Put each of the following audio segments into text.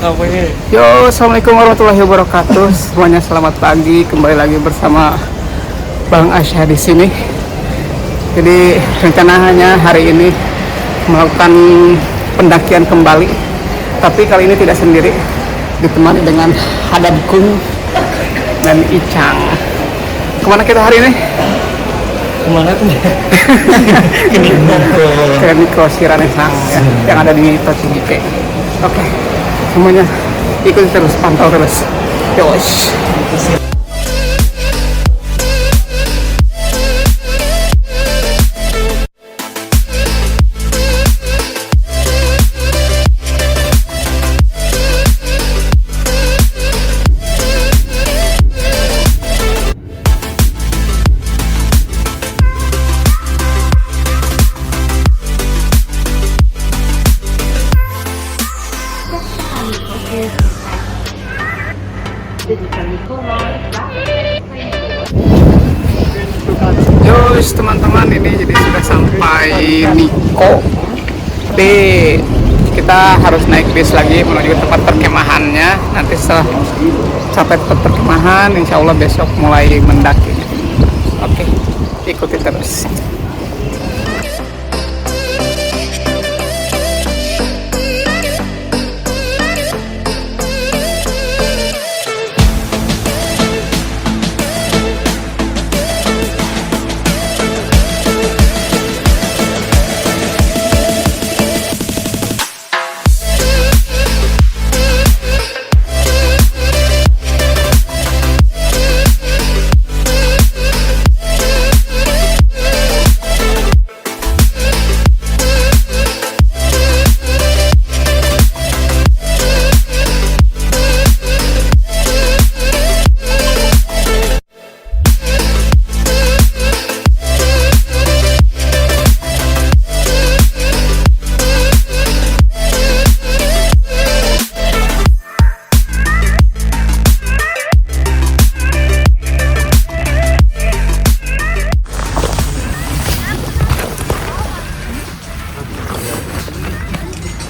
Yo, assalamualaikum warahmatullahi wabarakatuh. Semuanya selamat pagi. Kembali lagi bersama Bang Asya di sini. Jadi rencananya hari ini melakukan pendakian kembali. Tapi kali ini tidak sendiri, ditemani dengan Hadadkun dan Icang. Kemana kita hari ini? Kemana tuh? Ke Niko Siranesang ya, yang ada di Tochigike. Oke, semuanya ikuti terus, pantau terus. Yos. Yos teman-teman, ini jadi sudah sampai Niko. Tapi kita harus naik bis lagi menuju tempat perkemahannya. Nanti setelah sampai tempat perkemahan, insya Allah besok mulai mendaki. Oke, ikuti terus.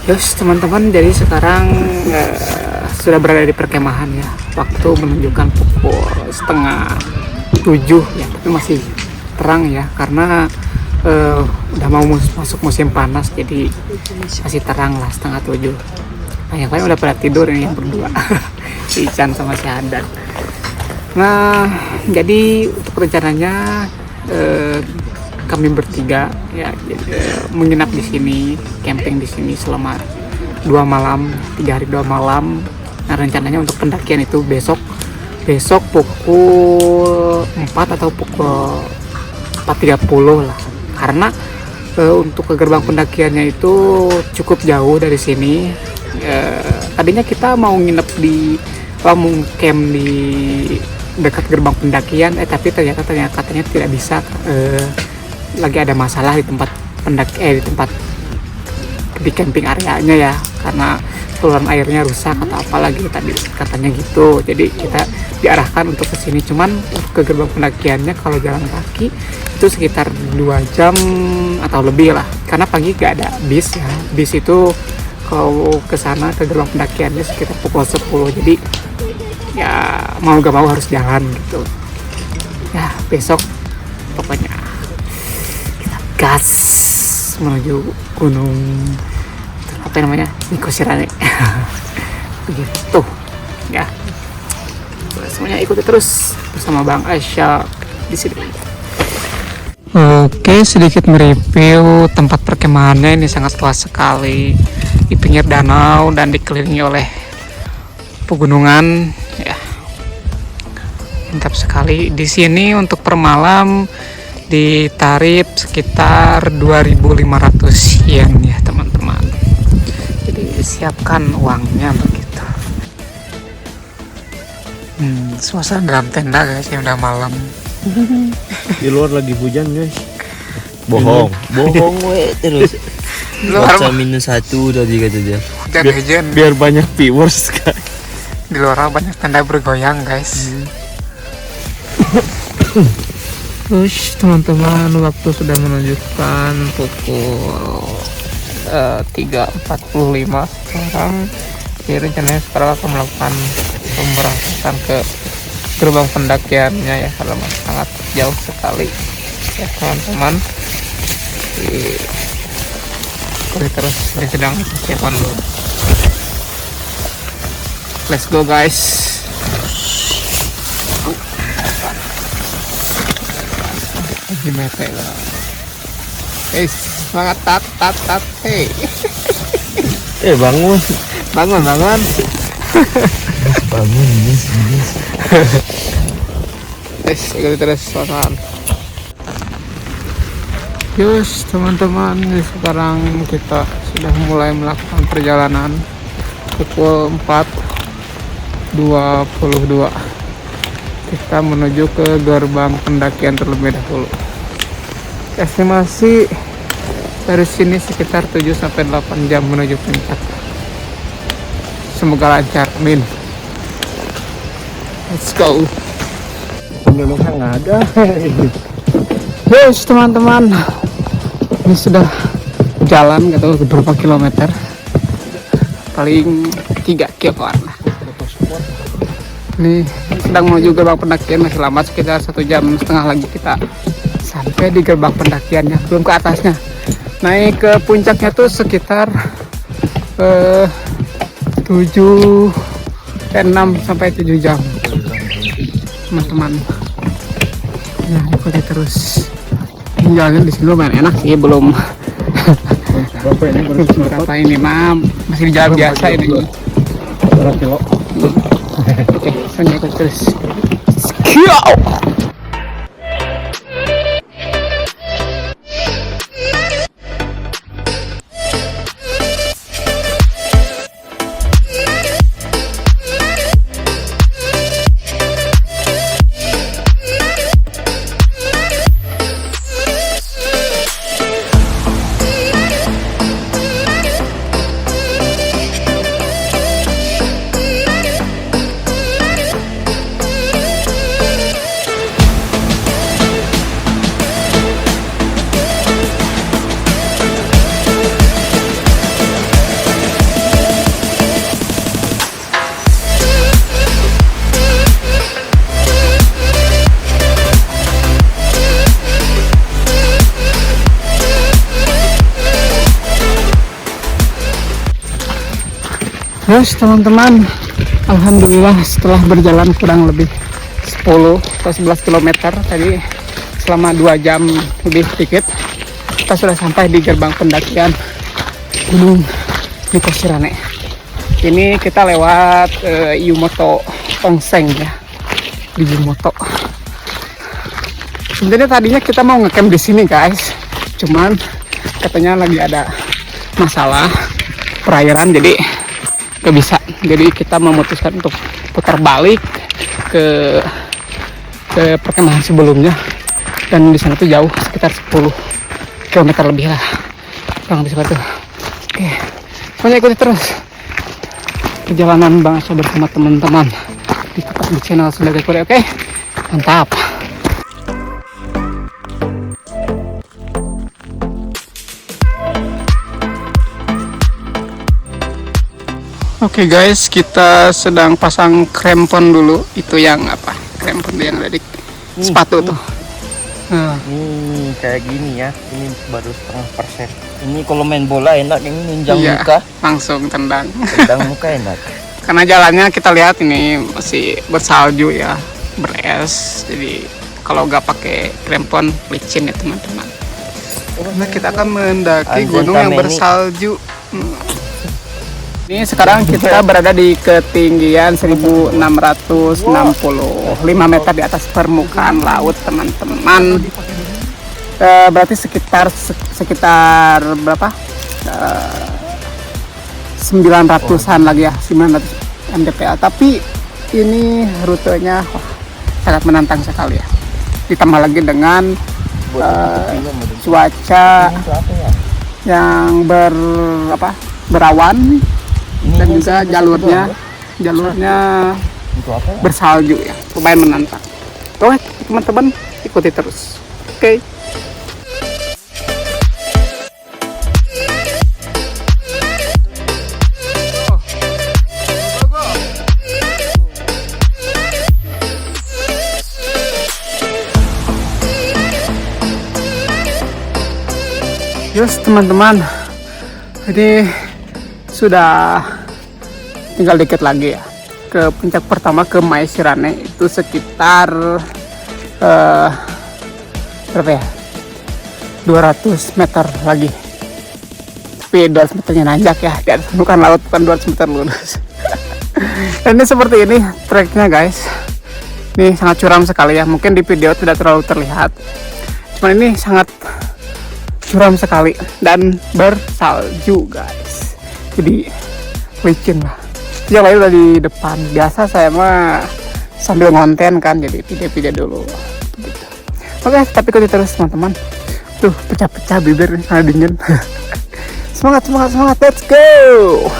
Yos teman-teman, jadi sekarang sudah berada di perkemahan ya. Waktu menunjukkan pukul 6:30 ya, tapi masih terang ya, karena udah mau masuk musim panas, jadi masih terang lah 6:30. Nah yang lain udah pada tidur ini yang berdua, si Ican sama si Hadan. Nah jadi untuk rencananya kami bertiga ya menginap di sini, camping di sini selama 2 malam, 3 hari 2 malam. Nah rencananya untuk pendakian itu besok pukul 4 atau pukul 4.30 lah, karena untuk ke gerbang pendakiannya itu cukup jauh dari sini. Tadinya kita mau nginep di camp di dekat gerbang pendakian, tapi katanya tidak bisa. Lagi ada masalah di tempat di camping areanya ya, karena saluran airnya rusak atau apa lagi tadi katanya gitu. Jadi kita diarahkan untuk ke sini, cuman ke gerbang pendakiannya kalau jalan kaki itu sekitar 2 jam atau lebih lah, karena pagi gak ada bis ya. Bis itu kalau ke sana ke gerbang pendakiannya sekitar pukul 10, jadi ya mau gak mau harus jalan gitu ya. Besok pokoknya gas menuju gunung apa namanya, Niko Sirane. Begitu ya. Semuanya ikuti terus bersama Bang Asya di sini. Oke, sedikit mereview tempat perkemahannya. Ini sangat luas sekali di pinggir danau dan dikelilingi oleh pegunungan ya. Mantap sekali. Di sini untuk per malam di tarif sekitar 2.500 yen ya teman-teman. Jadi siapkan uangnya begitu. Suasana dalam tenda guys, yang udah malam. Di luar lagi hujan guys. Bohong we terus. Luar -1 tadi kata dia. hujan. Biar banyak viewers kan. Di luar banyak tenda bergoyang guys. Terus teman-teman, waktu sudah menunjukkan pukul 3.45 sekarang. Jadi rencananya sekarang akan melakukan pemberangkatan ke gerbang pendakiannya ya, karena sangat jauh sekali ya teman-teman. Jadi terus ini sedang persiapan dulu. Let's go guys. Lagi mete lah. Semangat tat. Hey. Bangun. Bangun. Bangun, yes. Ikuti terus pasangan. Yus teman-teman, sekarang kita sudah mulai melakukan perjalanan. Pukul 4.22 kita menuju ke gerbang pendakian terlebih dahulu. Estimasi dari sini sekitar 7-8 jam menuju puncak. Semoga lancar, amin. Let's go. Memang nggak ada. Yes teman-teman, ini sudah jalan gak tahu berapa kilometer, paling 3 km lah. Ini sedang menuju gerbang pendakian, masih lama sekitar 1,5 jam lagi kita sampai di gerbang pendakiannya, belum ke atasnya. Naik ke puncaknya tuh sekitar 6 sampai 7 jam teman-teman. Nah, ikuti terus. Jalan di sini lumayan enak sih, belum berapa ini mah masih di jalan biasa ini. Berapa kilo? Oke, selanjutnya ikuti terus. Terus teman-teman, alhamdulillah setelah berjalan kurang lebih 10 atau 11 km tadi selama 2 jam lebih sedikit, kita sudah sampai di gerbang pendakian Gunung Nikosirane. Ini kita lewat Yumoto Tongseng ya, di Yumoto. Sebenarnya tadinya kita mau ngecamp di sini guys, cuman katanya lagi ada masalah perairan jadi gak bisa. Jadi kita memutuskan untuk putar balik ke perkemahan sebelumnya, dan di sana tuh jauh sekitar 10 km lebih lah, kurang lebih seperti itu. Oke, pokoknya ikuti terus perjalanan Bang Asya bersama teman-teman di channel Sunda Gakure. Oke, mantap. Oke guys, kita sedang pasang crampon dulu. Itu yang apa? Crampon yang ada di sepatu tuh. Nah. Ini kayak gini ya. Ini baru 0,5%. Ini kalau main bola enak, ini ninjang Iya, muka. langsung tendang. Tendang muka enak. Karena jalannya kita lihat ini masih bersalju ya, beres. Jadi kalau nggak pakai crampon licin ya teman-teman. Nah, kita akan mendaki gunung yang bersalju. Ini sekarang kita berada di ketinggian 1665 meter di atas permukaan laut teman-teman. Berarti sekitar berapa? 900-an lagi ya, 900 mdpl. Tapi ini rutenya sangat menantang sekali ya. Ditambah lagi dengan cuaca yang berawan, dan juga jalurnya bersalju ya, lumayan menantang. Oke teman-teman, ikuti terus. Oke. Yes teman-teman, ini sudah tinggal dikit lagi ya ke puncak pertama, ke Mae Shirane. Itu sekitar berapa ya, 200 meter lagi. Tapi 200 meternya nanjak ya, di atas bukan laut, bukan 200 meter lurus. Dan ini seperti ini treknya guys. Ini sangat curam sekali ya, mungkin di video tidak terlalu terlihat, cuman ini sangat curam sekali dan bersalju guys, jadi licin lah. Yang lain udah di depan. Biasa saya mah sambil ngonten kan, jadi video-video dulu gitu. Oke, tapi ikuti terus teman-teman. Tuh pecah-pecah bibir karena dingin. Semangat, let's go.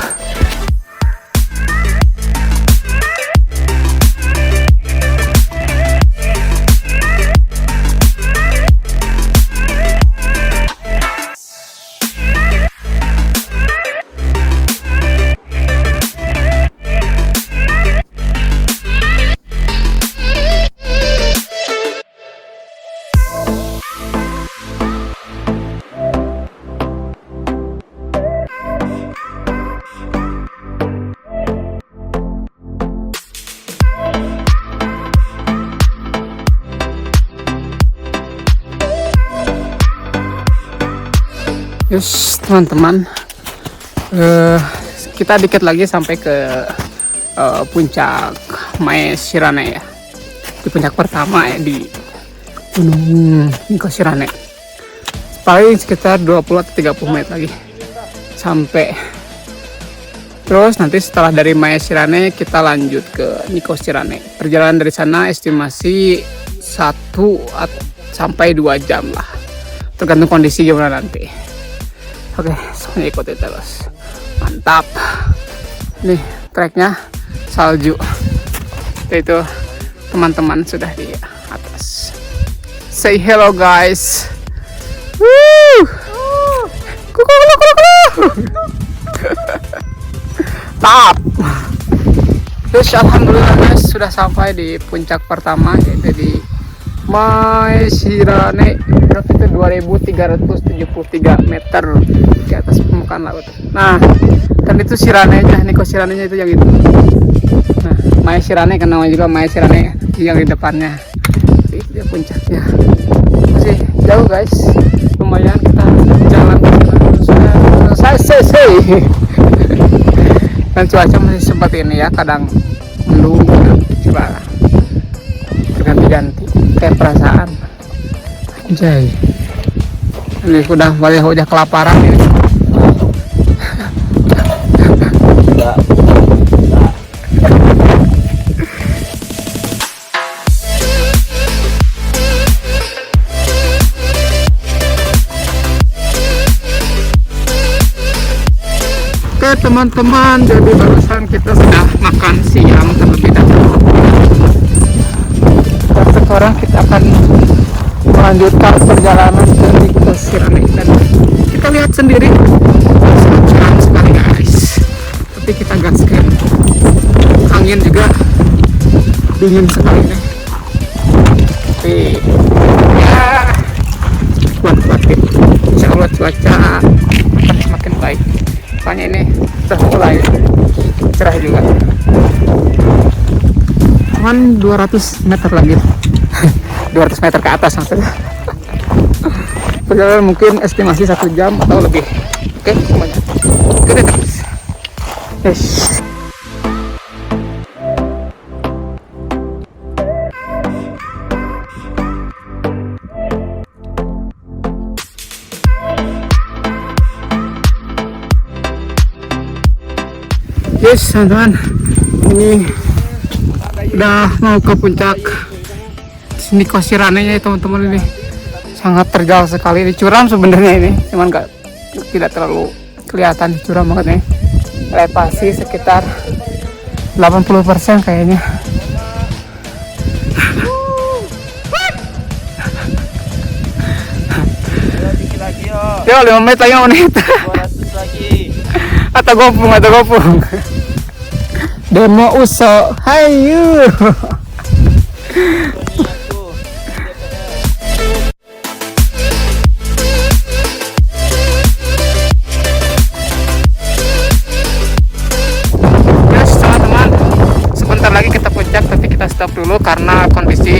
Yes teman-teman, kita dikit lagi sampai ke puncak Mae Shirane ya, di puncak pertama ya di Gunung Niko Shirane. Paling sekitar 20 atau 30 menit lagi sampai. Terus nanti setelah dari Mae Shirane kita lanjut ke Niko Shirane. Perjalanan dari sana estimasi 1 sampai 2 jam lah, tergantung kondisi gimana nanti. Oke, semuanya ikuti terus. Mantap. Nih treknya salju. Itu teman-teman sudah di atas. Say hello guys. Woo! Kuku. Tap. Terus alhamdulillah guys, sudah sampai di puncak pertama, yaitu di Mae Shirane. Berapa itu, 2373 meter di atas permukaan laut. Nah, dan itu Shirane-nya, Niko Shirane-nya itu yang itu. Nah, Mae Shirane kan namanya juga Mae Shirane, yang di depannya. Itu dia puncaknya. Masih jauh guys, lumayan kita jalan selesai. Dan cuaca masih seperti ini ya, kadang mendung, kadang cerah, berganti-ganti kayak perasaan. Anjay, ini udah kelaparan ini. Oke teman-teman, jadi barusan kita sudah makan siang terlebih dahulu. Dan sekarang kita akan melanjutkan perjalanan ke Niko Shirane, dan kita lihat sendiri sangat cerah sekali guys. Tapi kita gaskan, angin juga dingin sekali nih. Tapi ya kuat-kuat gitu. Insya Allah cuaca akan semakin baik. Soalnya ini sudah mulai cerah juga. Cuman 200 meter lagi. 200 meter ke atas maksudnya. Perjalanan mungkin estimasi 1 jam atau lebih. Oke semuanya, kita terus. Yes. Yes teman-teman, ini udah mau ke puncak Niko Shirane nya teman-teman. Ini sangat terjal sekali, ini curam sebenarnya ini, cuman tidak terlalu kelihatan, curam banget nih. Elevasi sekitar 80% kayaknya. Yo 5 menit lagi, 5 menit. 200 lagi. Atau gopung. Demo uso, hayu. dulu karena kondisi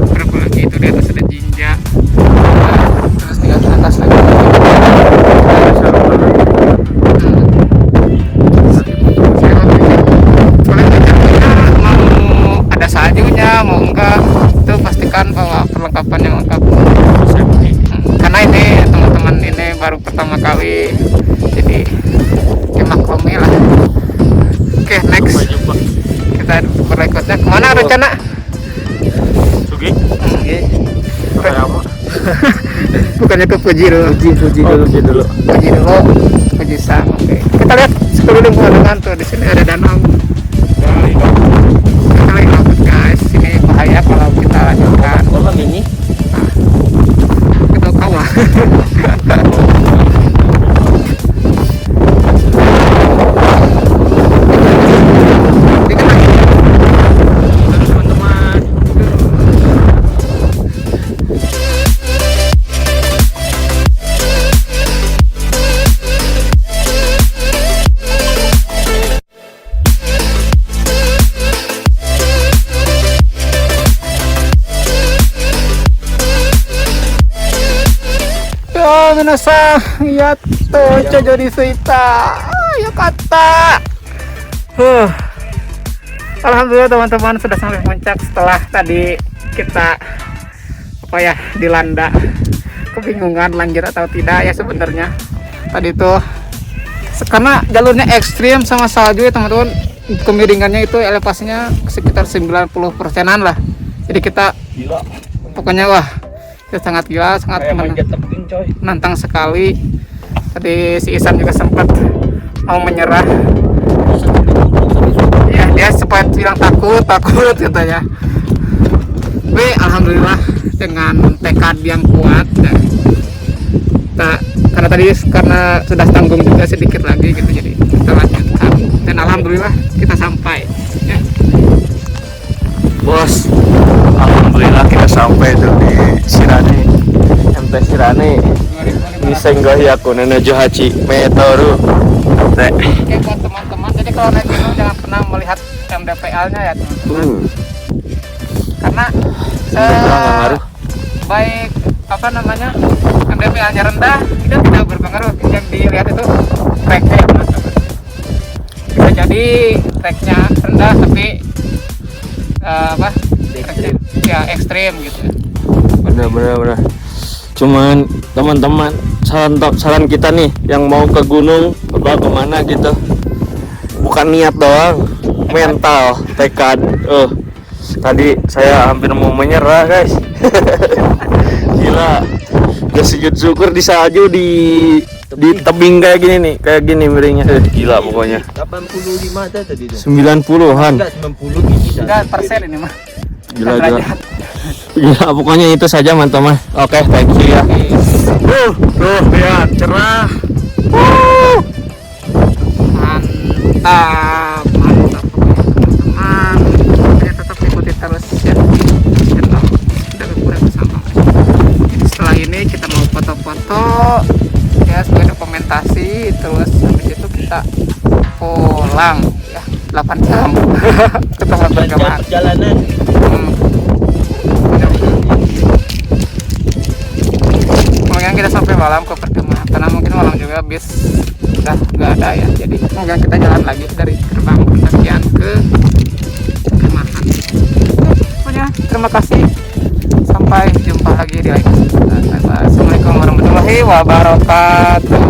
berapa lagi itu di atas ada jinja, terus di atas lagi mau ada saljunya mau enggak, itu pastikan bawa perlengkapan yang lengkap. Karena ini teman-teman ini baru pertama kali, jadi ya maklumi lah. Oke, next kita berikutnya kemana rencana? Sugi Bukannya ke Fuji dulu. Fuji dulu. Fuji San. Oke. Kita lihat sekeliling pemandangan tuh, di sini ada danau. Kita lagi laut guys, ini bahaya kalau kita lanjutkan. Kolam ini Kita kawah. teman-teman. Ya, minasang, ya tuh, jadi suita. Ya kata. Alhamdulillah teman-teman sudah sampai puncak setelah tadi kita dilanda kebingungan lanjut atau tidak ya sebenarnya. Tadi itu karena jalurnya ekstrim sama salju ya teman-teman, kemiringannya itu elevasinya sekitar 90%-an lah. Jadi kita Gila. pokoknya wah itu sangat gila, sangat Kayak manjat tebing coy. menantang sekali. Tadi si Isan juga sempat mau menyerah. Ya dia sempat bilang takut katanya. Tapi alhamdulillah dengan tekad yang kuat ya. Karena sudah tanggung juga sedikit lagi gitu, jadi kita lanjutkan dan alhamdulillah kita sampai ya. Bos, alhamdulillah kita sampai tuh di Sirane. MT Sirane. Ini senggah ya aku nana Johachi Metoru. Oke buat teman-teman, jadi kalau naik gunung jangan pernah melihat MDPL-nya ya teman-teman. Karena ngaruh. baik MDPL-nya rendah itu tidak berpengaruh. Yang dilihat itu tracknya ya teman-teman. Bisa jadi tracknya rendah tapi Ekstrim. ya ekstrim gitu. Bener. Cuman teman-teman, saran kita nih yang mau ke gunung atau kemana gitu, bukan niat doang, mental, tekad. Tadi saya hampir mau menyerah guys. Gila, gak sujud syukur di salju di tebing kayak gini nih, kayak gini miringnya. Gila pokoknya. 85 tadi tuh. 90-an. Enggak 90 gini dah. Enggak persen ini mah. Gila. Gila pokoknya itu saja teman-teman. Oke, thank you ya. Tuh lihat cerah. Mantap teman-teman, ya tetap ikuti terus ya channel dari Pura Bersama. Jadi setelah ini kita mau foto-foto ya sebagai dokumentasi, terus habis itu kita pulang ya 8 jam ke tempat berkeman. Perjalanan. Mungkin kita sampai malam ke perkemahan karena mungkin malam juga bis udah nggak ada ya, jadi mungkin kita jalan lagi dari gerbang pendakian ke perkemahan. Pokoknya terima kasih, sampai jumpa lagi di lain kesempatan. Assalamualaikum warahmatullahi wabarakatuh.